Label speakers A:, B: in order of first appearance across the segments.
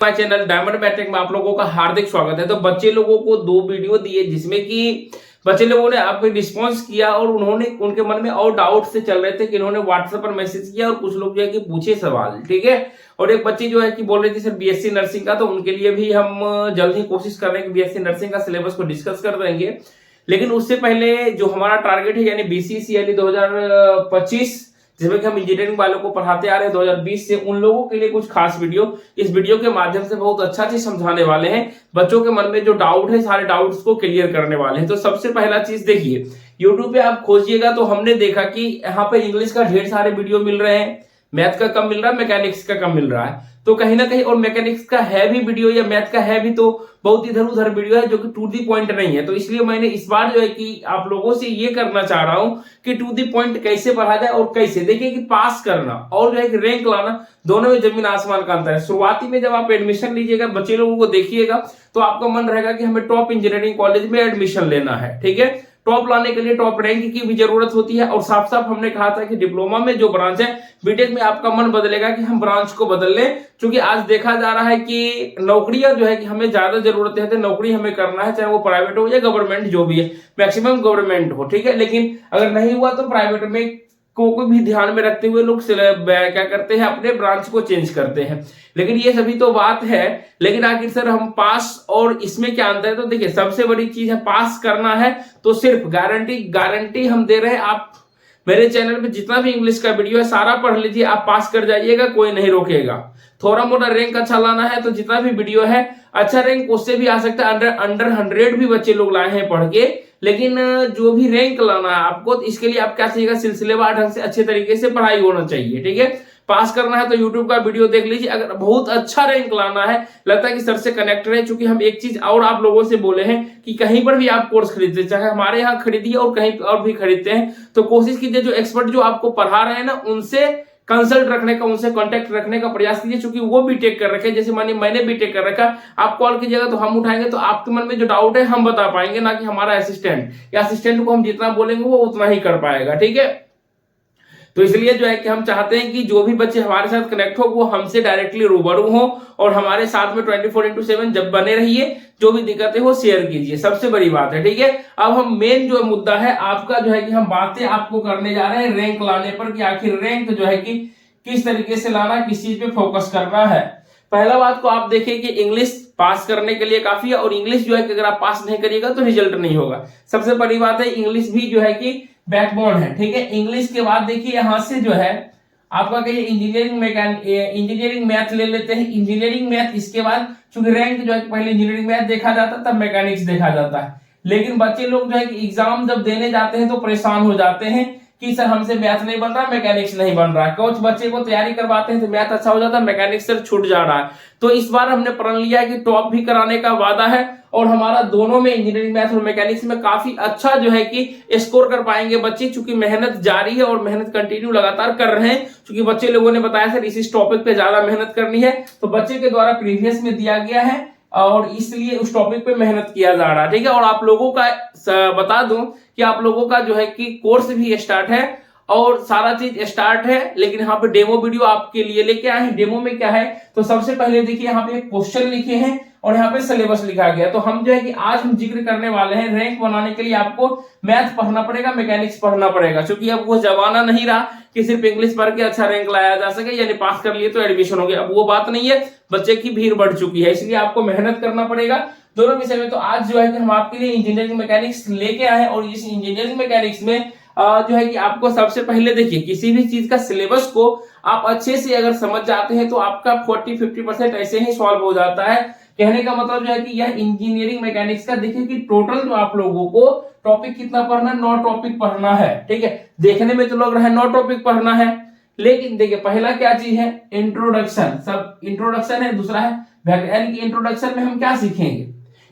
A: My channel diamond matric में आप लोगों का हार्दिक स्वागत है। तो बच्चे लोगों को 2 वीडियो दिए जिसमें कि बच्चे लोगों ने आपको रिस्पॉन्स किया और उन्होंने उनके मन में और डाउट से चल रहे थे कि इन्होंने व्हाट्सएप पर मैसेज किया और कुछ लोग जो है कि पूछे सवाल, ठीक है। और एक बच्ची जो है कि बोल रही थी सर बीएससी नर्सिंग का, तो उनके लिए भी हम जल्द ही कोशिश कर रहे हैं कि बीएससी नर्सिंग का सिलेबस को डिस्कस कर देंगे। लेकिन उससे पहले जो हमारा टारगेट है यानी बीसीसीएलई 2025 जिसमें कि हम इंजीनियरिंग वालों को पढ़ाते आ रहे हैं 2020 से, उन लोगों के लिए कुछ खास वीडियो इस वीडियो के माध्यम से बहुत अच्छा चीज समझाने वाले हैं। बच्चों के मन में जो डाउट है सारे डाउट्स को क्लियर करने वाले हैं। तो सबसे पहला चीज देखिए, यूट्यूब पे आप खोजिएगा तो हमने देखा कि यहाँ पे इंग्लिश का ढेर सारे वीडियो मिल रहे हैं, मैथ का कम मिल रहा है, मैकेनिक्स का कम मिल रहा है। तो कहीं ना कहीं और मैकेनिक्स का है भी वीडियो या मैथ का है भी, तो बहुत इधर उधर वीडियो है जो कि टू दी पॉइंट नहीं है। तो इसलिए मैंने इस बार जो है कि आप लोगों से ये करना चाह रहा हूं कि टू दी पॉइंट कैसे पढ़ा जाए और कैसे। देखिए कि पास करना और जो है कि रैंक लाना, दोनों में जमीन आसमान का अंतर है। शुरुआती में जब आप एडमिशन लीजिएगा, बच्चे लोगों को देखिएगा तो आपका मन रहेगा कि हमें टॉप इंजीनियरिंग कॉलेज में एडमिशन लेना है, ठीक है। टॉप लाने के लिए टॉप रैंक की भी जरूरत होती है। और साफ साफ हमने कहा था कि डिप्लोमा में जो ब्रांच है, बीटेक में आपका मन बदलेगा कि हम ब्रांच को बदल लें, क्योंकि आज देखा जा रहा है कि नौकरियां जो है कि हमें ज्यादा जरूरत है, तो नौकरी हमें करना है, चाहे वो प्राइवेट हो या गवर्नमेंट, जो भी है मैक्सिमम गवर्नमेंट हो, ठीक है। लेकिन अगर नहीं हुआ तो प्राइवेट में को भी ध्यान में रखते हुए लोग क्या करते हैं, अपने ब्रांच को चेंज करते हैं। लेकिन ये सभी तो बात है, लेकिन आखिर सर हम पास और इसमें क्या अंतर है? तो देखिए सबसे बड़ी चीज है पास करना है तो सिर्फ गारंटी हम दे रहे हैं। आप मेरे चैनल पे जितना भी इंग्लिश का वीडियो है सारा पढ़ लीजिए, आप पास कर जाइएगा, कोई नहीं रोकेगा। थोड़ा मोटा रैंक अच्छा लाना है तो जितना भी वीडियो है अच्छा रैंक उससे भी आ सकता है, अंडर 100 भी बच्चे लोग लाए हैं पढ़ के। लेकिन जो भी रैंक लाना है आपको, तो इसके लिए आप क्या चाहिएगा, सिलसिलेवार ढंग से अच्छे तरीके से पढ़ाई होना चाहिए, ठीक है। पास करना है तो यूट्यूब का वीडियो देख लीजिए। अगर बहुत अच्छा रैंक लाना है, लगता है कि सर से कनेक्ट रहे, क्योंकि हम एक चीज और आप लोगों से बोले हैं कि कहीं पर भी आप कोर्स खरीदते, चाहे हमारे यहाँ खरीदिए और कहीं और भी खरीदते हैं, तो कोशिश कीजिए जो एक्सपर्ट जो आपको पढ़ा रहे हैं ना, उनसे कंसल्ट रखने का, उनसे कांटेक्ट रखने का प्रयास कीजिए, क्योंकि वो बीटेक कर रखे हैं। जैसे मानिए मैंने बीटेक कर रखा, आप कॉल कीजिएगा तो हम उठाएंगे, तो आपके मन में जो डाउट है हम बता पाएंगे, ना कि हमारा असिस्टेंट, या असिस्टेंट को हम जितना बोलेंगे वो उतना ही कर पाएगा, ठीक है। तो इसलिए जो है कि हम चाहते हैं कि जो भी बच्चे हमारे साथ कनेक्ट हो वो हमसे डायरेक्टली रूबरू हो और हमारे साथ में 24/7 जब बने रहिए। जो भी दिक्कतें हो शेयर कीजिए, सबसे बड़ी बात है, ठीक है। अब हम मेन जो मुद्दा है आपका जो है कि हम बातें आपको करने जा रहे हैं रैंक लाने पर, कि आखिर रैंक जो है कि किस तरीके से लाना, किस चीज पे फोकस करना है। पहला बात को आप देखिए कि इंग्लिश पास करने के लिए काफी है, और इंग्लिश जो है कि अगर आप पास नहीं करिएगा तो रिजल्ट नहीं होगा। सबसे बड़ी बात है, इंग्लिश भी जो है कि बैकबोन है, ठीक है। इंग्लिश के बाद देखिए यहां से जो है आपका कहिए इंजीनियरिंग मैथ ले लेते हैं। इंजीनियरिंग मैथ इसके बाद, चूंकि रैंक जो है पहले इंजीनियरिंग मैथ देखा जाता तब मैकेनिक्स देखा जाता है। लेकिन बच्चे लोग जो है कि एग्जाम जब देने जाते हैं तो परेशान हो जाते हैं कि सर हमसे मैथ नहीं बन रहा, मैकेनिक्स नहीं बन रहा। कोच बच्चे को तैयारी करवाते हैं तो मैथ अच्छा हो जाता है, मैकेनिक्स सर छूट जा रहा है। तो इस बार हमने प्रण लिया कि टॉप भी कराने का वादा है, और हमारा दोनों में इंजीनियरिंग मैथ और मैकेनिक्स में काफी अच्छा जो है कि स्कोर कर पाएंगे बच्चे, चूंकि मेहनत जारी है और मेहनत कंटिन्यू लगातार कर रहे हैं। क्योंकि बच्चे लोगों ने बताया सर इस टॉपिक पे ज्यादा मेहनत करनी है, तो बच्चे के द्वारा प्रीवियस में दिया गया है और इसलिए उस टॉपिक पे मेहनत किया जा रहा है, ठीक है। और आप लोगों का बता दूं कि आप लोगों का जो है कि कोर्स भी स्टार्ट है और सारा चीज स्टार्ट है। लेकिन यहाँ पे डेमो वीडियो आपके लिए लेके आए हैं। डेमो में क्या है, तो सबसे पहले देखिए यहाँ पे क्वेश्चन लिखे हैं और यहाँ पे सिलेबस लिखा गया। तो हम जो है कि आज हम जिक्र करने वाले हैं, रैंक बनाने के लिए आपको मैथ पढ़ना पड़ेगा, मैकेनिक्स पढ़ना पड़ेगा, क्योंकि अब वो जमाना नहीं रहा कि सिर्फ इंग्लिश पढ़ के अच्छा रैंक लाया जा सके, यानी पास कर लिए तो एडमिशन हो गया। अब वो बात नहीं है, बच्चे की भीड़ बढ़ चुकी है, इसलिए आपको मेहनत करना पड़ेगा दोनों विषय में। तो आज जो है कि हम आपके लिए इंजीनियरिंग मैकेनिक्स लेके आए हैं, और इस इंजीनियरिंग मैकेनिक्स में जो है कि आपको सबसे पहले देखिए किसी भी चीज का सिलेबस को आप अच्छे से अगर समझ जाते हैं तो आपका 40-50% ऐसे ही सॉल्व हो जाता है। कहने का मतलब जो है कि यह इंजीनियरिंग मैकेनिक्स का देखिए कि टोटल जो आप लोगों को टॉपिक कितना पढ़ना है, 9 टॉपिक पढ़ना है, ठीक है। देखने में तो लग रहा है 9 टॉपिक पढ़ना है, लेकिन देखिए पहला क्या चीज है, इंट्रोडक्शन। सब इंट्रोडक्शन है। दूसरा है यानी कि इंट्रोडक्शन में हम क्या सीखेंगे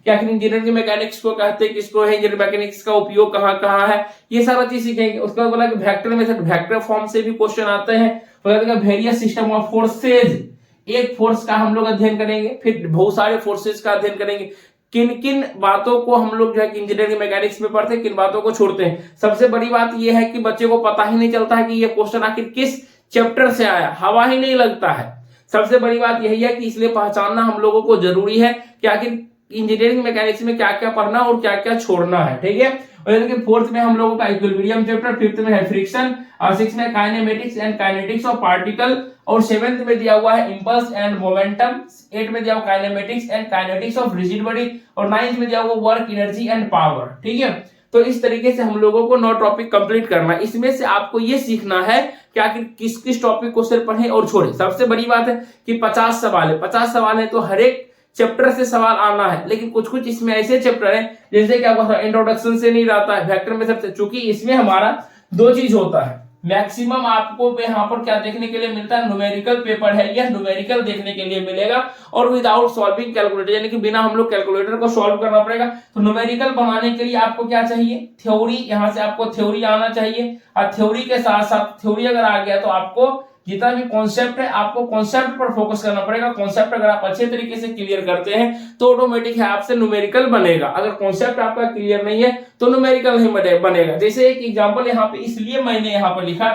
A: कि आखिर इंजीनियरिंग मैकेनिक्स को कहते हैं किसको है, इंजीनियरिंग मैकेनिक्स का उपयोग कहाँ कहाँ है, ये सारा चीज सीखेंगे। उसके बाद बोला कि वेक्टर मेथड, वेक्टर फॉर्म से भी क्वेश्चन आते हैं। वेरियस सिस्टम ऑफ फोर्सेज, एक फोर्स का हम लोग अध्ययन करेंगे, फिर बहुत सारे फोर्सेज का अध्ययन करेंगे। किन किन बातों को हम लोग जो है कि इंजीनियरिंग मैकेनिक्स में पढ़ते हैं, किन बातों को छोड़ते हैं। सबसे बड़ी बात यह है कि बच्चे को पता ही नहीं चलता है कि ये क्वेश्चन आखिर किस चैप्टर से आया, हवा ही नहीं लगता है। सबसे बड़ी बात यही है कि इसलिए पहचानना हम लोगों को जरूरी है कि आखिर इंजीनियरिंग मैकेनिक्स में क्या क्या पढ़ना और क्या क्या छोड़ना है, ठीक है। और फोर्थ में हम लोगों का इक्विलिब्रियम चैप्टर, फिफ्थ में है फ्रिक्शन, और सिक्स में kinematics and kinetics of particle, और सेवेंथ में दिया हुआ है इंपल्स एंड मोमेंटम, एट में दिया हुआ kinematics and kinetics of rigid body, और नाइन्थ में दिया हुआ वर्क, एनर्जी एंड पावर, ठीक है। तो इस तरीके से हम लोगों को 9 टॉपिक कंप्लीट करना है। इसमें से आपको ये सीखना है कि आखिर किस किस टॉपिक को सिर्फ पढ़े और छोड़े। सबसे बड़ी बात है कि 50 सवाल है, 50 सवाल है तो हर एक चैप्टर से सवाल आना है, लेकिन कुछ कुछ इसमें ऐसे चैप्टर हैं जैसे क्या हुआ इंट्रोडक्शन से नहीं रहता है, वेक्टर में सबसे, चूंकि इसमें हमारा 2 चीज होता है मैक्सिमम। आपको यहाँ पर क्या देखने के लिए मिलता है, न्यूमेरिकल पेपर है, यह न्यूमेरिकल देखने के लिए मिलेगा और विदाउट सॉल्विंग कैलकुलेटर, यानी कि बिना हम लोग कैलकुलेटर को सॉल्व करना पड़ेगा। तो न्यूमेरिकल बनाने के लिए आपको क्या चाहिए, थ्योरी, यहाँ से आपको थ्योरी आना चाहिए, और थ्योरी के साथ साथ थ्योरी अगर आ गया तो आपको जितना भी कॉन्सेप्ट है आपको कॉन्सेप्ट पर फोकस करना पड़ेगा। कॉन्सेप्ट अगर आप अच्छे तरीके से क्लियर करते हैं तो ऑटोमेटिक है आपसे न्यूमेरिकल बनेगा। अगर कॉन्सेप्ट आपका क्लियर नहीं है तो न्यूमेरिकल नहीं बनेगा। जैसे एक एग्जांपल यहाँ पे इसलिए मैंने यहाँ पर लिखा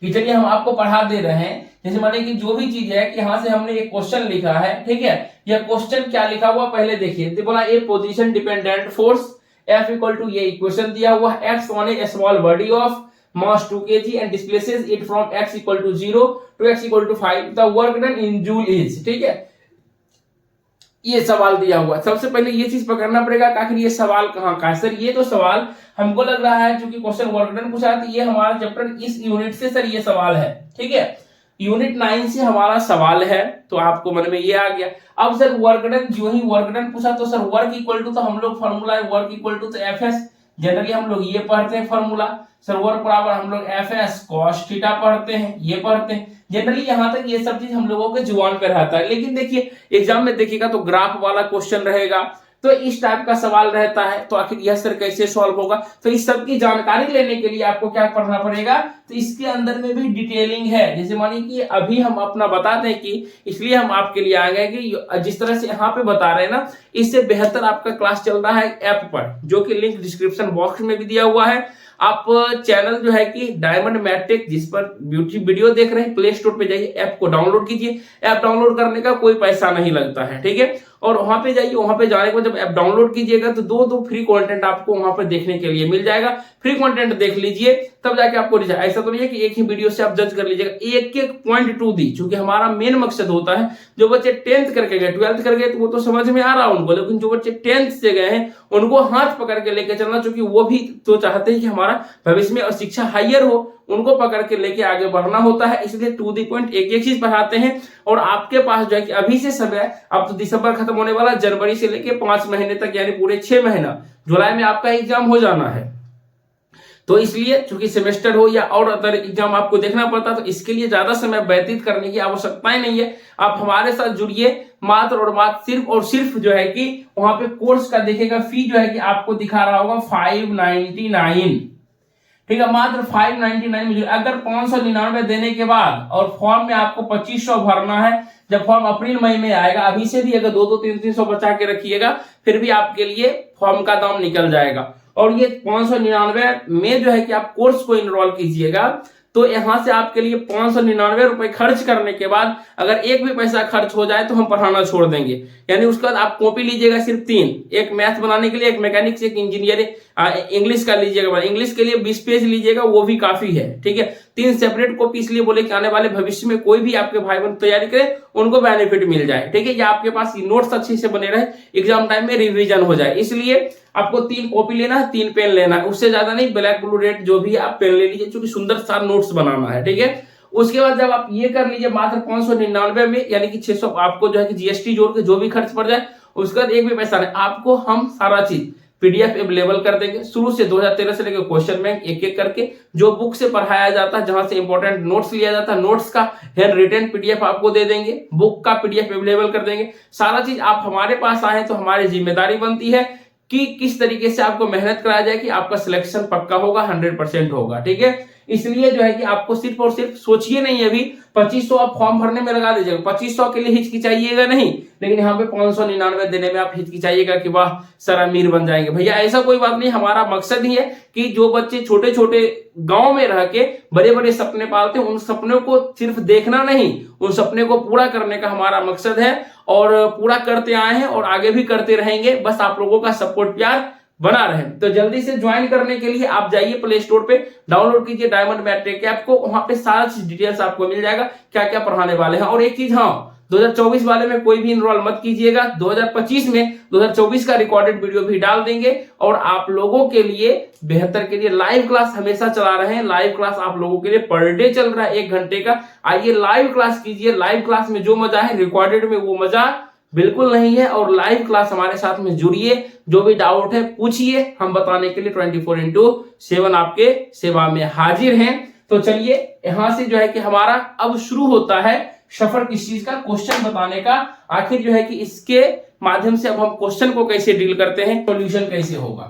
A: कि चलिए हम आपको पढ़ा दे रहे हैं, जैसे माने कि जो भी चीज है कि यहाँ से हमने एक क्वेश्चन लिखा है, ठीक है। यह क्वेश्चन क्या लिखा हुआ पहले देखिए, तो बोला a position dependent force F equal to, ये इक्वेशन दिया हुआ है, X on a small body of mass 2 kg and displaces it from x equal to 0 to x equal to 5, the work done in joule is, ठीक है। ये सवाल दिया हुआ, सबसे पहले ये चीज पकड़ना पड़ेगा कि आखिर ये सवाल कहाँ का है। सर ये तो सवाल हमको लग रहा है क्योंकि क्वेश्चन वर्क डन पूछा है, तो ये हमारा चैप्टर इस यूनिट से सर ये सवाल है, ठीक है। यूनिट 9 से हमारा सवाल है, तो आपको मन में ये आ गया। अब सर वर्क डन, जो ही वर्क डन पूछा तो सर वर्क इक्वल टू, तो हम लोग फॉर्मूला है वर्क इक्वल टू तो एफएस, जनरली हम लोग ये पढ़ते हैं फॉर्मूला, सर वर्क बराबर हम लोग एफएस कॉस थीटा पढ़ते हैं, ये पढ़ते हैं जनरली। यहां तक ये सब चीज हम लोगों के जुबान पे रहता है, लेकिन देखिए एग्जाम में देखिएगा तो ग्राफ वाला क्वेश्चन रहेगा, तो इस टाइप का सवाल रहता है, तो आखिर यह सर कैसे सॉल्व होगा। तो इस सब की जानकारी लेने के लिए आपको क्या पढ़ना पड़ेगा, तो इसके अंदर में भी डिटेलिंग है। जैसे मानिए कि अभी हम अपना बताते हैं कि इसलिए हम आपके लिए आ गए कि जिस तरह से यहाँ पे बता रहे हैं ना, इससे बेहतर आपका क्लास चल रहा है ऐप पर, जो कि लिंक डिस्क्रिप्शन बॉक्स में भी दिया हुआ है। आप चैनल जो है कि डायमंड मैट्रिक, जिस पर ब्यूटी वीडियो देख रहे हैं, प्ले स्टोर पे जाइए, ऐप को डाउनलोड कीजिए। ऐप डाउनलोड करने का कोई पैसा नहीं लगता है, ठीक है। और वहां पे जाइए, वहां पे जाने के बाद जब ऐप डाउनलोड कीजिएगा तो दो फ्री कंटेंट आपको वहां पे देखने के लिए मिल जाएगा। फ्री कंटेंट देख लीजिए, तब जाके आपको रिजल्ट, ऐसा तो नहीं है कि एक ही वीडियो से आप जज कर लीजिएगा। एक एक पॉइंट टू दी, क्योंकि हमारा मेन मकसद होता है जो बच्चे 10th करके गए, 12th कर गए तो वो तो समझ में आ रहा है उनको, लेकिन जो बच्चे 10th से गए हैं उनको हाथ पकड़ के लेके चलना, क्योंकि वो भी तो चाहते हैं कि हमारा भविष्य में और शिक्षा हायर हो, उनको पकड़ के लेके आगे बढ़ना होता है। इसलिए टू दी पॉइंट एक एक चीज पढ़ाते हैं। और आपके पास जो है कि अभी से समय, अब तो दिसंबर खत्म होने वाला, जनवरी से लेके 5 महीने तक, यानी पूरे 6 महीना, जुलाई में आपका एग्जाम हो जाना है। तो इसलिए चूंकि सेमेस्टर हो या और अदर एग्जाम आपको देखना पड़ता है, तो इसके लिए ज्यादा समय व्यतीत करने की आवश्यकता नहीं है। आप हमारे साथ जुड़िए, मात्र और मात्र सिर्फ और सिर्फ जो है कि वहां पे कोर्स का देखिएगा फी जो है कि आपको दिखा रहा होगा 599, ठीक है, मात्र 599 में। अगर 599 देने के बाद और फॉर्म में आपको 2500 भरना है, जब फॉर्म अप्रैल मई में आएगा, अभी से भी अगर 200 300 बचा के रखिएगा, फिर भी आपके लिए फॉर्म का दाम निकल जाएगा। और ये 599 में जो है कि आप कोर्स को इनरोल कीजिएगा, तो यहां से आपके लिए 599 रुपए खर्च करने के बाद अगर एक भी पैसा खर्च हो जाए तो हम पढ़ाना छोड़ देंगे। यानी उसके बाद आप कॉपी लीजिएगा सिर्फ 3, एक मैथ बनाने के लिए, एक मैकेनिक्स, एक इंजीनियरिंग, इंग्लिश का लीजिएगा, इंग्लिश के लिए 20 पेज लीजिएगा, वो भी काफी है, ठीक है। 3 सेपरेट कॉपी इसलिए बोले कि आने वाले भविष्य में कोई भी आपके भाई बहन तैयारी करे, उनको बेनिफिट मिल जाए, ठीक है, या आपके पास नोट्स अच्छे से बने रहे, एग्जाम टाइम में रिवीजन हो जाए। इसलिए आपको 3 कॉपी लेना है, 3 पेन लेना है, उससे ज्यादा नहीं, ब्लैक ब्लू रेड जो भी आप पेन ले लीजिए, क्योंकि सुंदर सा नोट्स बनाना है, ठीक है। उसके बाद जब आप ये कर लीजिए मात्र 599 में, यानी कि 600 आपको जो है कि जीएसटी जोड़ के जो भी खर्च पड़ जाए, उसके बाद एक भी पैसा नहीं, आपको हम सारा चीज पीडीएफ अवेलेबल कर देंगे। शुरू से 2013 से लेकर क्वेश्चन बैंक एक एक करके जो बुक से पढ़ाया जाता है, जहां से इंपॉर्टेंट नोट्स लिया जाता है, नोट्स का हैंड रिटन पीडीएफ आपको दे देंगे, बुक का पीडीएफ अवेलेबल कर देंगे। सारा चीज आप हमारे पास आए तो हमारी जिम्मेदारी बनती है कि किस तरीके से आपको मेहनत कराया जाए कि आपका सिलेक्शन पक्का होगा, 100% होगा, ठीक है। इसलिए जो है कि आपको सिर्फ और सिर्फ सोचिए नहीं, अभी 2500 आप फॉर्म भरने में लगा दीजिएगा, 2500 के लिए हिचकिचाइएगा नहीं, लेकिन यहाँ पे 599 देने में आप हिचकिचाइएगा कि वाह सर अमीर बन जाएंगे। भैया ऐसा कोई बात नहीं, हमारा मकसद ही है कि जो बच्चे छोटे छोटे गांव में रह के बड़े बड़े सपने पालते हैं, उन सपनों को सिर्फ देखना नहीं, उन सपने को पूरा करने का हमारा मकसद है और पूरा करते आए हैं और आगे भी करते रहेंगे। बस आप लोगों का सपोर्ट प्यार बना रहे। तो जल्दी से ज्वाइन करने के लिए आप जाइए प्ले स्टोर पे, डाउनलोड कीजिए डायमंड मैट्रिक ऐप को, वहां पे सारा चीज डिटेल्स आपको मिल जाएगा क्या क्या पढ़ाने वाले हैं। और एक चीज, हाँ 2024 वाले में कोई भी इनरोल मत कीजिएगा, 2025 में 2024 का रिकॉर्डेड वीडियो भी डाल देंगे और आप लोगों के लिए बेहतर के लिए लाइव क्लास हमेशा चला रहे हैं। लाइव क्लास आप लोगों के लिए पर डे चल रहा है 1 घंटे का। आइए लाइव क्लास कीजिए, लाइव क्लास में जो मजा है रिकॉर्डेड में वो मजा बिल्कुल नहीं है। और लाइव क्लास हमारे साथ में जुड़िए, जो भी डाउट है पूछिए, हम बताने के लिए 24/7 आपके सेवा में हाजिर हैं। तो चलिए यहां से जो है कि हमारा अब शुरू होता है सफर किस चीज का, क्वेश्चन बताने का। आखिर जो है कि इसके माध्यम से अब हम क्वेश्चन को कैसे डील करते हैं, सॉल्यूशन कैसे होगा।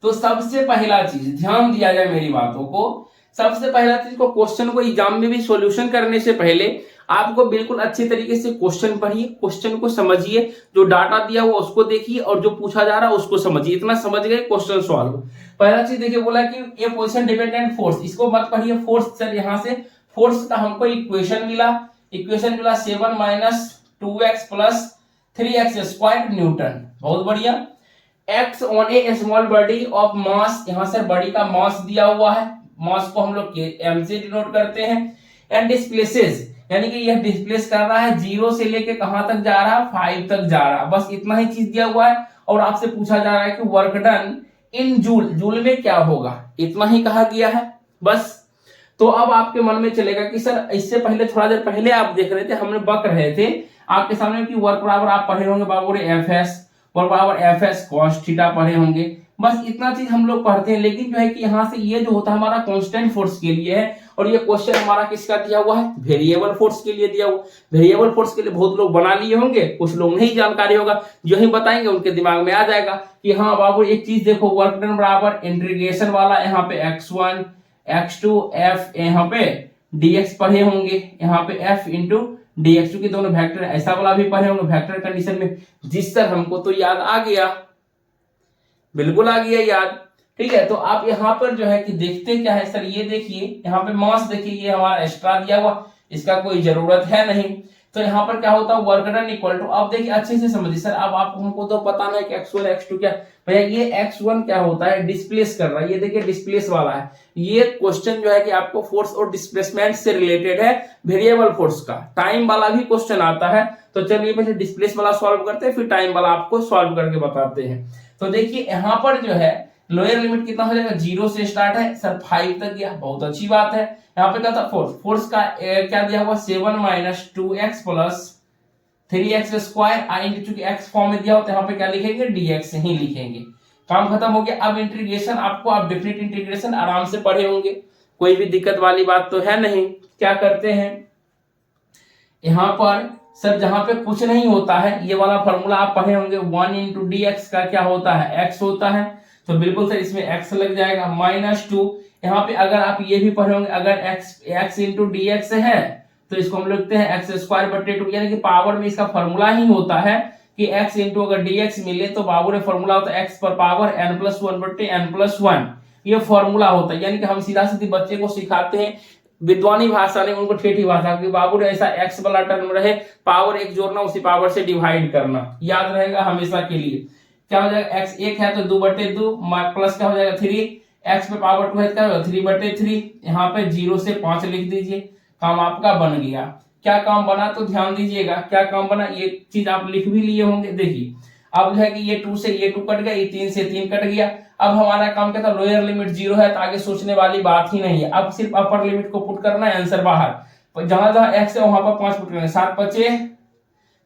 A: तो सबसे पहला चीज, ध्यान दिया जाए मेरी बातों को, सबसे पहला चीज को क्वेश्चन को एग्जाम में भी सॉल्यूशन करने से पहले आपको बिल्कुल अच्छे तरीके से क्वेश्चन पढ़िए, क्वेश्चन को समझिए, जो डाटा दिया हुआ उसको देखिए और जो पूछा जा रहा है उसको समझिए। इतना समझ गए क्वेश्चन सॉल्व। पहला चीज देखिए, बोला कि ये पोजीशन डिपेंडेंट फोर्स, इसको मत पढ़िए फोर्स। चल यहां से फोर्स का हमको इक्वेशन मिला 7 - 2x + 3x स्क्वायर न्यूटन। बहुत बढ़िया। Act on a small body of mass, यहां से बॉडी का मास दिया हुआ है, मास को हम लोग m से डिनोट करते हैं। एंड डिस्प्लेसेस, यानी कि यह डिस्प्लेस कर रहा है 0 से लेके कहां तक जा रहा है, 5 तक जा रहा है। बस इतना ही चीज दिया हुआ है और आपसे पूछा जा रहा है कि work done in joule, joule में क्या होगा, इतना ही कहा गया है बस। तो अब आपके मन में चलेगा कि सर इससे पहले थोड़ा देर पहले आप देख रहे थे, हमने बक रहे थे आपके सामने कि वर्क बराबर आप पढ़े होंगे बाबू FS, वर्क बराबर FS cos थीटा पढ़े होंगे। बस इतना चीज हम लोग पढ़ते हैं, लेकिन जो है कि यहाँ से ये जो होता है हमारा कांस्टेंट फोर्स के लिए है और ये क्वेश्चन हमारा किसका दिया हुआ है, वेरिएबल फोर्स के लिए दिया हुआ। वेरिएबल फोर्स के लिए बहुत लोग बना लिए होंगे, कुछ लोग नहीं जानकारी होगा, जो ही बताएंगे उनके दिमाग में आ जाएगा कि हाँ बाबू एक चीज देखो, वर्क डन बराबर इंटीग्रेशन वाला यहाँ पे x1 x2 f, यहाँ पे dx पढ़े होंगे, यहाँ पे f इंटू dx2 के दोनों वेक्टर, ऐसा वाला भी पढ़े होंगे वेक्टर कंडीशन में। जिस सर हमको तो याद आ गया, बिल्कुल आ गया याद। ठीक है, तो आप यहाँ पर जो है कि देखते क्या है सर, ये देखिए यहाँ पे मास देखिए, ये हमारा एक्स्ट्रा दिया हुआ, इसका कोई जरूरत है नहीं। तो यहाँ पर क्या होता है वर्क डन इक्वल टू, अब देखिए अच्छे से समझिए सर, अब आप हमको तो पता नहीं कि x1 x2 क्या, भैया ये x1 क्या होता है, डिस्प्लेस कर रहा है, ये देखिए डिस्प्लेस वाला है। ये क्वेश्चन जो है कि आपको फोर्स और डिस्प्लेसमेंट से रिलेटेड है, वेरिएबल फोर्स का। टाइम वाला भी क्वेश्चन आता है, तो चलिए पहले डिस्प्लेस वाला सॉल्व करते हैं, फिर टाइम वाला आपको सॉल्व करके बताते हैं। तो देखिए यहाँ पर जो है लोअर लिमिट कितना हो जाएगा, 0 से स्टार्ट है सर 5 तक गया, बहुत अच्छी बात है। यहाँ पे क्या था फोर्स, फोर्स का क्या दिया हुआ 7 - 2x + 3x स्क्वायर, आई चूंकि x फॉर्म में दिया होता है, यहाँ पे क्या लिखेंगे dx ही लिखेंगे। काम खत्म हो गया। अब इंटीग्रेशन आपको, आप डेफिनेट इंटीग्रेशन आराम से पढ़े होंगे, कोई भी दिक्कत वाली बात तो है नहीं। क्या करते हैं यहाँ पर सर, जहां पे कुछ नहीं होता है, ये वाला फॉर्मूला आप पढ़े होंगे, 1 × dx का क्या होता है, x होता है, तो बिल्कुल सर इसमें x लग जाएगा -2। यहाँ पे अगर आप ये भी पढ़े होंगे, अगर x × dx है तो इसको हम लिखते हैं x²/2, यानी कि पावर में इसका फॉर्मूला ही होता है कि x × अगर dx मिले तो पावर में फॉर्मूला होता है x पर पावर n+1/n+1, ये फॉर्मूला होता है। यानी कि हम सीधा सीधी बच्चे को सिखाते हैं विद्वानी भाषा में, उनको ठेठी भाषा की, बाबू ऐसा x वाला टर्म रहे, पावर एक जोड़ना, उसी पावर से डिवाइड करना, याद रहेगा हमेशा के लिए। क्या हो जाएगा, x 1 है तो 2/2 प्लस क्या हो जाएगा 3, x पे पावर 2 है क्या होगा 3/3, यहाँ पे 0 से 5 लिख दीजिए, काम आपका बन गया। क्या काम बना, तो ध्यान दीजिएगा क्या काम बना, ये चीज आप लिख भी लिए होंगे। देखिए अब जो है कि ये 2 से ये 2 कट गया, ये 3 से 3 कट गया। अब हमारा काम क्या था, लोअर लिमिट 0 है तो आगे सोचने वाली बात ही नहीं है, अब सिर्फ अपर लिमिट को पुट करना है, आंसर बाहर। जहां जहां x है वहां पर 5 पुट करना है, 7 × 5 =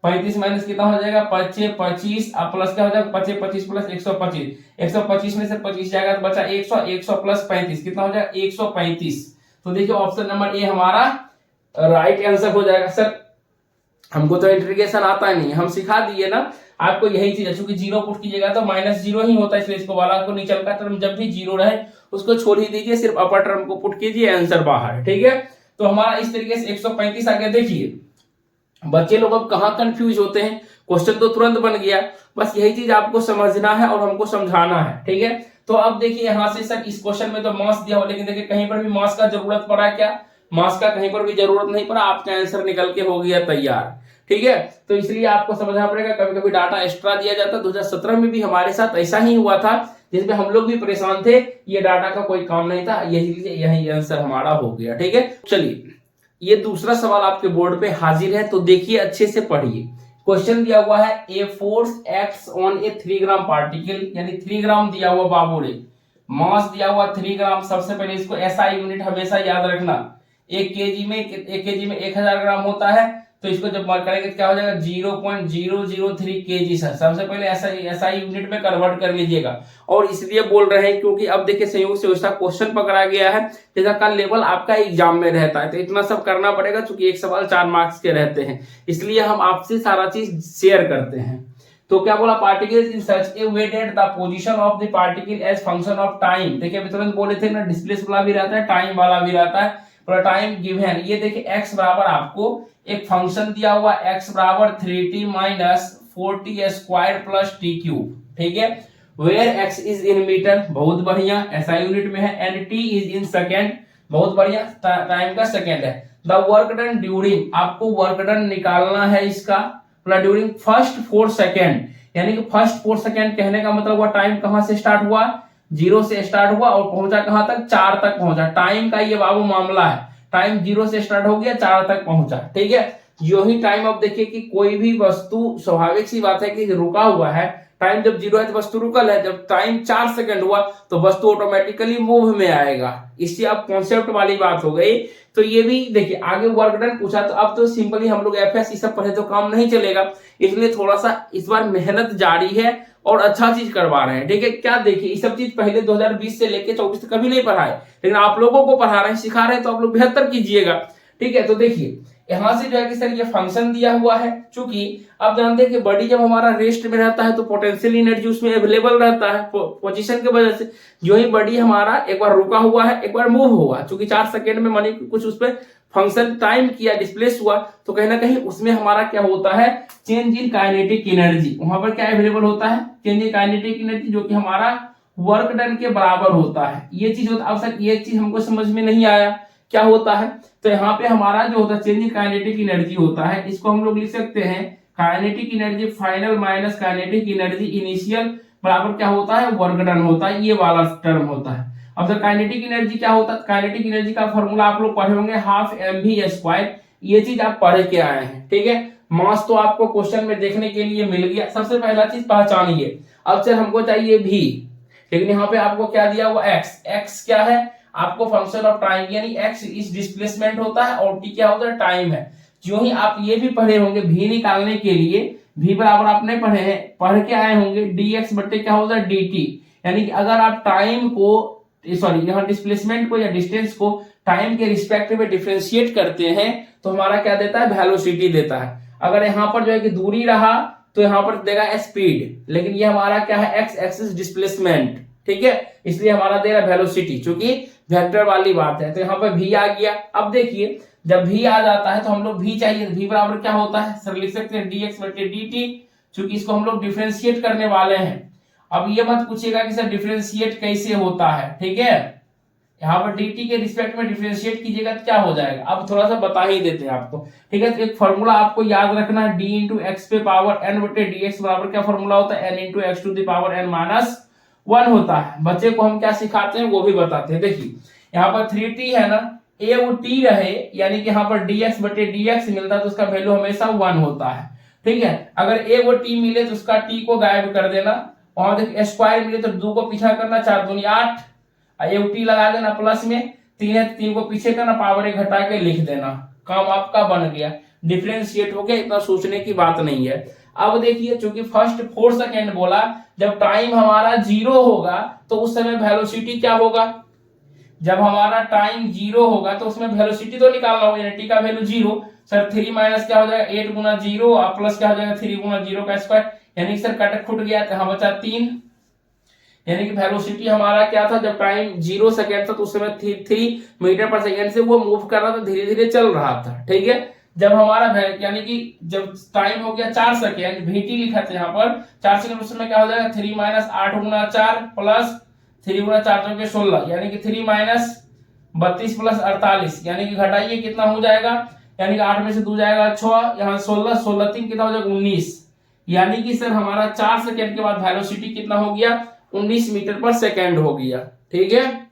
A: 35 माइनस कितना हो जाएगा 5 × 25, अब प्लस क्या हो जाएगा 5 × 25 + 125, 125 में से 25 जाएगा तो बचा 100, 100 + 35 कितना हो जाएगा 135। तो देखिए ऑप्शन नंबर ए हमारा राइट आंसर हो जाएगा। सर हमको तो इंटीग्रेशन आता नहीं, हम सिखा दिए ना आपको यही चीज है। चूंकि जीरो पुट कीजिएगा तो -0 ही होता है, इसलिए इसको वाला को नीचे का टर्म जब भी जीरो रहे उसको छोड़ ही दीजिए, सिर्फ अपर टर्म को पुट कीजिए, आंसर बाहर। ठीक है, तो हमारा इस तरीके से 135 आ गया। देखिए बच्चे लोग अब कहाँ कंफ्यूज होते हैं, क्वेश्चन तो तुरंत बन गया, बस यही चीज आपको समझना है और हमको समझाना है। ठीक है, तो अब देखिए यहाँ से सर इस क्वेश्चन में तो मास दिया हो, लेकिन देखिए कहीं पर भी मास का जरूरत पड़ा क्या, मास का कहीं पर भी जरूरत नहीं पड़ा, आपका आंसर निकल के हो गया तैयार। ठीक है, तो इसलिए आपको समझना पड़ेगा, कभी कभी डाटा एक्स्ट्रा दिया जाता है। 2017 में भी हमारे साथ ऐसा ही हुआ था, जिसमें हम लोग भी परेशान थे, ये डाटा का कोई काम नहीं था, यही आंसर हमारा हो गया। ठीक है, चलिए ये दूसरा सवाल आपके बोर्ड पे हाजिर है, तो देखिए अच्छे से पढ़िए। क्वेश्चन दिया हुआ है a force x on A 3 gram particle, यानी 3 ग्राम दिया हुआ बाबू ने, मास दिया हुआ 3 ग्राम। सबसे पहले इसको एसआई यूनिट हमेशा याद रखना, 1 केजी में 1000 ग्राम होता है, तो इसको जब मार्क करेंगे क्या हो जाएगा 0.003 केजी। सर सबसे पहले एसआई यूनिट में कन्वर्ट कर लीजिएगा, और इसलिए बोल रहे हैं क्योंकि अब देखिए संयोग से वैसा क्वेश्चन पकड़ा गया है जैसा का लेवल आपका एग्जाम में रहता है, तो इतना सब करना पड़ेगा, क्योंकि एक सवाल 4 मार्क्स के रहते हैं, इसलिए हम आपसे सारा चीज शेयर करते हैं। तो क्या बोला, particles in such a way that the position of the particle as function of time. देखिए अभी तुरंत बोले थे ना, डिस्प्लेस वाला भी रहता है, टाइम वाला भी रहता है। टाइम गिवन, ये देखिए x बराबर आपको एक फंक्शन दिया हुआ, x बराबर 3t minus 4t square plus t cube. ठीक है, where x is in metre, बहुत बढ़िया, ऐसा यूनिट में है, and t is in second, बहुत बढ़िया, टाइम का सेकेंड है। द वर्क डन ड्यूरिंग, आपको वर्क डन निकालना है इसका, ड्यूरिंग फर्स्ट 4 सेकेंड, यानी कि फर्स्ट 4 सेकेंड कहने का मतलब हुआ टाइम कहां से स्टार्ट हुआ, 0 से स्टार्ट हुआ और पहुंचा कहां तक, 4 तक पहुंचा। टाइम का ये बाबू मामला है, टाइम 0 से स्टार्ट हो गया, 4 तक पहुंचा। ठीक है, जो ही टाइम, अब देखिए कि कोई भी वस्तु, स्वाभाविक सी बात है कि रुका हुआ है, टाइम जब 0 है तो वस्तु रुकल है, जब टाइम 4 सेकंड हुआ तो वस्तु ऑटोमेटिकली मूव में आएगा। इससे अब कॉन्सेप्ट वाली बात हो गई। तो ये भी देखिए आगे वर्क डन पूछा, तो अब तो सिंपली हम लोग एफएस ये सब पढ़े तो काम नहीं चलेगा, इसलिए थोड़ा सा इस बार मेहनत जारी है और अच्छा चीज करवा रहे हैं। ठीक है, क्या देखिए ये सब चीज पहले 2020 से लेके 24 तक कभी नहीं पढ़ाए, लेकिन आप लोगों को पढ़ा रहे हैं, सिखा रहे हैं, तो आप लोग बेहतर कीजिएगा। ठीक है, तो देखिए यहां से जो है कि सर ये फंक्शन दिया हुआ है, चूंकि आप जानते हैं कि बॉडी जब हमारा रेस्ट में रहता है तो पोटेंशियल एनर्जी उसमें अवेलेबल रहता है पोजीशन की वजह से। जो ही बॉडी हमारा एक बार रुका हुआ है, एक बार मूव हुआ, चूंकि 4 सेकंड में मानी कुछ उस पर फंक्शन टाइम किया, डिस्प्लेस हुआ, तो कहीं ना कहीं उसमें हमारा क्या होता है, चेंज इन काइनेटिक एनर्जी, वहां पर क्या अवेलेबल होता है, चेंज इन काइनेटिक एनर्जी, जो कि हमारा वर्क डन के बराबर होता है। ये चीज होता है। अब सर ये चीज हमको समझ में नहीं आया क्या होता है, तो यहाँ पे हमारा जो होता है चेंज इन काइनेटिक एनर्जी होता है, इसको हम लोग लिख सकते हैं kinetic energy final minus kinetic energy initial बराबर क्या होता है, वर्क डन होता है, ये वाला टर्म होता है। अब सर काइनेटिक एनर्जी क्या होता है, काइनेटिक एनर्जी का फॉर्मूला आप लोग पढ़े होंगे, हाफ mv², ये चीज आप पढ़ के आए हैं। ठीक है, मास तो आपको क्वेश्चन में देखने के लिए मिल गया, सबसे पहला चीज पहचानिए। अब सर हमको चाहिए v, लेकिन यहाँ पे आपको क्या दिया हुआ x क्या है, आपको फंक्शन ऑफ टाइम, यानी x इस डिस्प्लेसमेंट होता है और t क्या होता है, टाइम है। जो ही आप ये भी पढ़े होंगे v निकालने के लिए, v बराबर आपने पढ़े हैं, पढ़ के आए होंगे dx बट्टे क्या होता है dt, यानी कि अगर आप टाइम को, सॉरी यहाँ डिस्प्लेसमेंट को या डिस्टेंस को टाइम के रिस्पेक्ट में डिफरेंशिएट करते हैं तो हमारा क्या देता है, वेलोसिटी देता है। अगर यहाँ पर जो है कि दूरी रहा तो यहाँ पर देगा स्पीड, लेकिन ये हमारा क्या है, x एक्सिस डिस्प्लेसमेंट। ठीक है, इसलिए हमारा दे रहा वेलोसिटी, क्योंकि वेक्टर वाली बात है। तो यहाँ पर v आ गया। अब देखिए जब v आ जाता है तो हम लोग v चाहिए, v बराबर क्या होता है, सर लिख सकते हैं dx बटे dt, क्योंकि इसको हम लोग डिफरेंशिएट करने वाले हैं। अब ये मत पूछिएगा कि सर डिफरेंशिएट कैसे होता है, ठीक है, यहाँ पर dt के रिस्पेक्ट में डिफरेंशिएट कीजिएगा तो क्या हो जाएगा, अब थोड़ा सा बता ही देते हैं आपको। ठीक है, तो एक फॉर्मूला आपको याद रखना है, d इंटू एक्स पे पावर n बटे dx बराबर क्या फॉर्मूला होता है, n into x to the power n minus 1 होता है। बच्चे को हम क्या सिखाते हैं वो भी बताते हैं। देखिए यहाँ पर 3t है ना, a वो t रहे, यानी कि यहाँ पर dx बटे dx मिलता है तो उसका वैल्यू हमेशा 1 होता है। ठीक है, अगर a वो t मिले तो उसका t को गायब कर देना, वहां देखिए स्क्वायर मिले तो 2 को पीछा करना, 4 दूनी 8, टी लगा देना प्लस में, 3 है 3 को पीछे करना, पावर 1 घटा के लिख देना, काम आपका बन गया, डिफरेंशिएट हो गया, इतना सोचने की बात नहीं है। अब देखिए चूंकि फर्स्ट 4 सेकेंड बोला, जब टाइम हमारा 0 होगा तो उस समय वेलोसिटी क्या होगा, जब हमारा टाइम 0 होगा तो उसमें वेलोसिटी तो निकालना होगा, यानी टी का वैल्यू 0। सर 3 माइनस क्या हो जाएगा 8 गुना 0 और प्लस क्या हो जाएगा 3 गुना 0 का स्क्वायर, यानी सर कट फुट गया तो यहाँ बचा 3, यानी कि वेलोसिटी हमारा क्या था जब टाइम 0 सेकेंड था तो उस समय 3 मीटर पर सेकेंड से वो मूव कर रहा था, धीरे धीरे चल रहा था। ठीक है, जब हमारा यानी कि जब टाइम हो गया 4 सेकेंड, VT लिखा था यहाँ पर 4 सेकेंड, उस समय क्या हो जाएगा 3 माइनस 8 गुना 4 प्लस 3 गुना 4 चौके 16, यानी कि 3 माइनस 32 प्लस 48, यानी कि घटाइए कितना हो जाएगा, यानी कि 8 में से 2 जाएगा 6, यहाँ 16 16 3 कितना हो जाएगा 19, यानी कि सर हमारा 4 सेकेंड के बाद वेलोसिटी कितना हो गया 19 मीटर पर सेकेंड हो गया। ठीक है,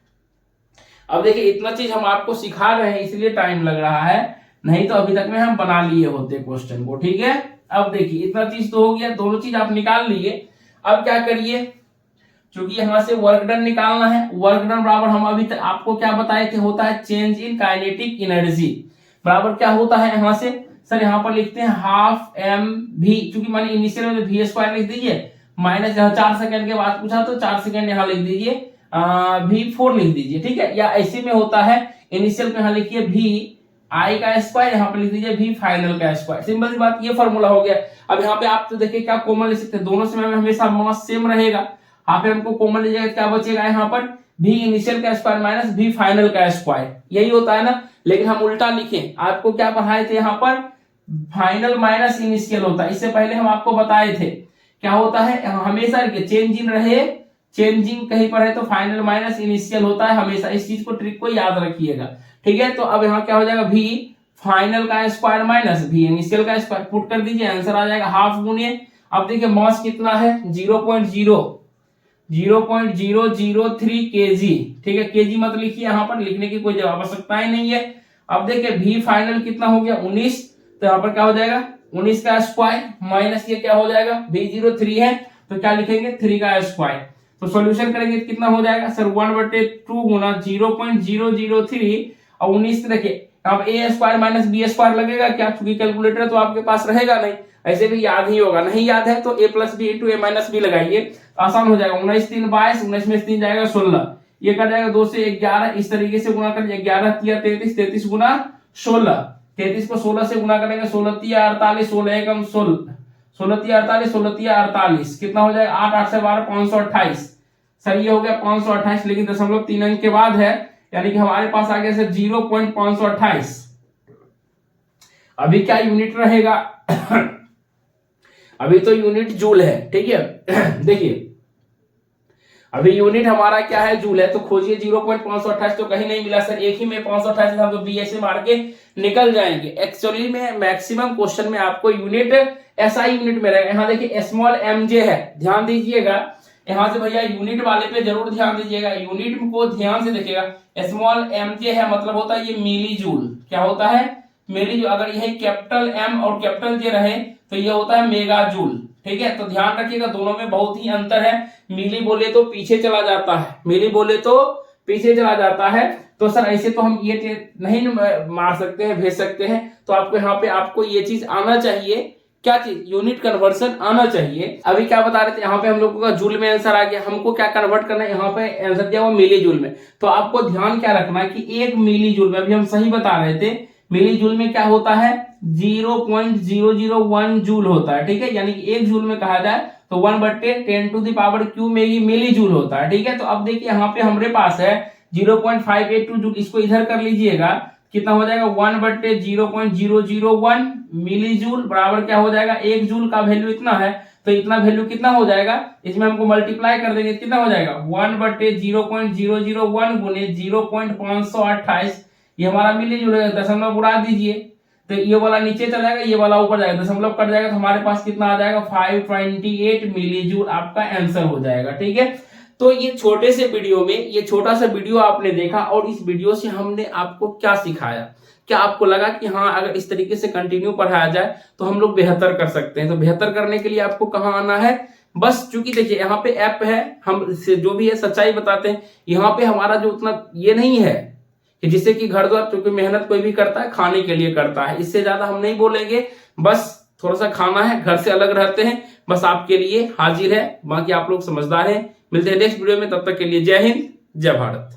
A: अब देखिए इतना चीज हम आपको सिखा रहे हैं इसलिए टाइम लग रहा है, नहीं तो अभी तक में हम बना लिए होते क्वेश्चन को। ठीक है, अब देखिए इतना चीज तो हो गया, दोनों चीज आप निकाल लिए। अब क्या करिए, क्योंकि यहां से वर्क डन निकालना है, वर्क डन बराबर हम अभी तक आपको क्या बताए थे, होता है चेंज इन काइनेटिक एनर्जी, बराबर क्या होता है यहाँ से सर यहाँ पर लिखते हैं हाफ mv, क्योंकि माने इनिशियल में वी स्क्वायर लिख दीजिए, माइनस यहाँ 4 सेकंड के बाद पूछा तो 4 सेकंड यहाँ लिख दीजिए, v4 लिख दीजिए। ठीक है, या ऐसे में होता है इनिशियल में यहाँ लिखिए v आई का स्क्वायर, यहाँ पे लिख दीजिए v फाइनल का स्क्वायर, सिंपल सी बात, ये फॉर्मूला हो गया। अब यहाँ पे आप तो देखिए क्या कॉमन ले सकते हैं, दोनों समय में हमेशा मास सेम रहेगा, यहाँ पे हमको कॉमन लीजिएगा क्या बचेगा यहाँ पर v इनिशियल का स्क्वायर माइनस v फाइनल का स्क्वायर, यही होता है ना। लेकिन हम उल्टा लिखें, आपको क्या पढ़ाए थे यहाँ पर फाइनल माइनस इनिशियल होता है, इससे पहले हम आपको बताए थे क्या होता है, हमेशा चेंज इन रहे, चेंजिंग कहीं पर है तो फाइनल माइनस इनिशियल होता है हमेशा, इस चीज को ट्रिक को याद रखिएगा। ठीक है, तो अब यहाँ क्या हो जाएगा v फाइनल का स्क्वायर माइनस v इनिशियल का स्क्वायर, पुट कर दीजिए आंसर आ जाएगा हाफ गुने, अब देखिए मास कितना है 0.003 केजी। ठीक है, केजी मत लिखिए, यहाँ पर लिखने की कोई आवश्यकता ही नहीं है। अब देखिए v फाइनल कितना हो गया 19, तो यहाँ पर क्या हो जाएगा 19 का स्क्वायर माइनस ये क्या हो जाएगा v03 है तो क्या लिखेंगे 3 का स्क्वायर, तो सॉल्यूशन करेंगे तो कितना हो जाएगा सर 1/2 गुना 0.003 और 19 देखिए अब a square minus b square लगेगा क्या, क्योंकि कैलकुलेटर तो आपके पास रहेगा नहीं, ऐसे भी याद ही होगा, नहीं याद है तो a plus B into A minus B लगाइए, आसान हो जाएगा। 19 3 22, 19 में 3 जाएगा 16, ये कट जाएगा 2 से 11, इस तरीके से गुना कर 11 3 33, 33 गुना 16, 33 को 16 से गुना करेंगे 16 3 48, 16 एकम 16, 16 3 48, 16 3 48, कितना हो जाएगा 8 8 से 12 528, सर ये हो गया 528, लेकिन दशमलव 3 अंक के बाद है, यानी कि हमारे पास आ गया सर 0.528। अभी क्या यूनिट रहेगा अभी तो यूनिट जूल है। ठीक है देखिए अभी यूनिट हमारा क्या है जूल है, तो खोजिए 0.528, तो कहीं नहीं मिला सर, एक ही में 528 हम तो बी ऐसे मार के निकल जाएंगे। एक्चुअली में मैक्सिमम क्वेश्चन में आपको यूनिट एसआई यूनिट में रहेगा। यहाँ देखिए स्मॉल mj है, ध्यान दीजिएगा, यहाँ से भैया यूनिट वाले पे जरूर ध्यान दीजिएगा, यूनिट को ध्यान से देखिएगा, स्मॉल mj है मतलब होता है ये मिली जूल, क्या होता है मिली जूल, अगर यही कैपिटल M और कैपिटल J रहे तो ये होता है मेगा जूल। ठीक है, तो ध्यान रखिएगा दोनों में बहुत ही अंतर है, मिली बोले तो पीछे चला जाता है, मिली बोले तो पीछे चला जाता है, तो सर ऐसे तो हम ये नहीं मार सकते हैं, भेज सकते हैं, तो आपको यहाँ पे आपको ये चीज आना चाहिए, क्या चीज यूनिट कन्वर्सन आना चाहिए। अभी क्या बता रहे थे, यहाँ पे हम लोगों का जूल में आंसर आ गया, हमको क्या कन्वर्ट करना है, यहाँ पे आंसर दिया हुआ मिली जूल में, तो आपको ध्यान क्या रखना है कि 1 मिली जूल में, अभी हम सही बता रहे थे, मिली जूल में क्या होता है 0.001 जूल होता है। ठीक है, यानी कि 1 जूल में कहा जाए तो 1/10⁻³ में ही मिली जूल होता है। ठीक है, तो अब देखिए यहाँ पे हमारे पास है 0.582 जूल, इसको इधर कर लीजिएगा, कितना हो जाएगा 1/0.001 मिली जूल बराबर क्या हो जाएगा 1 जूल का वैल्यू इतना है, तो इतना वैल्यू कितना हो जाएगा, इसमें हमको मल्टीप्लाई कर देंगे, कितना हो जाएगा 1/0.001 गुने 0.528, ये हमारा मिली जूल है, दशमलव उड़ा दीजिए तो ये वाला नीचे चला जाएगा, ये वाला ऊपर जाएगा, दशमलव कट जाएगा, तो हमारे पास कितना आ जाएगा 528 मिली जूल आपका आंसर हो जाएगा। ठीक है, तो ये छोटे से वीडियो में ये छोटा सा वीडियो आपने देखा, और इस वीडियो से हमने आपको क्या सिखाया, क्या आपको लगा कि हाँ अगर इस तरीके से कंटिन्यू पढ़ाया जाए तो हम लोग बेहतर कर सकते हैं। तो बेहतर करने के लिए आपको कहाँ आना है, बस चूंकि देखिए यहाँ पे ऐप है, हम जो भी है सच्चाई बताते हैं, यहाँ पे हमारा जो उतना ये नहीं है कि जिससे कि घर द्वार, क्योंकि मेहनत कोई भी करता है खाने के लिए करता है, इससे ज्यादा हम नहीं बोलेंगे, बस थोड़ा सा खाना है, घर से अलग रहते हैं, बस आपके लिए हाजिर है, बाकी आप लोग समझदार हैं। मिलते हैं नेक्स्ट वीडियो में, तब तक के लिए जय हिंद जय भारत।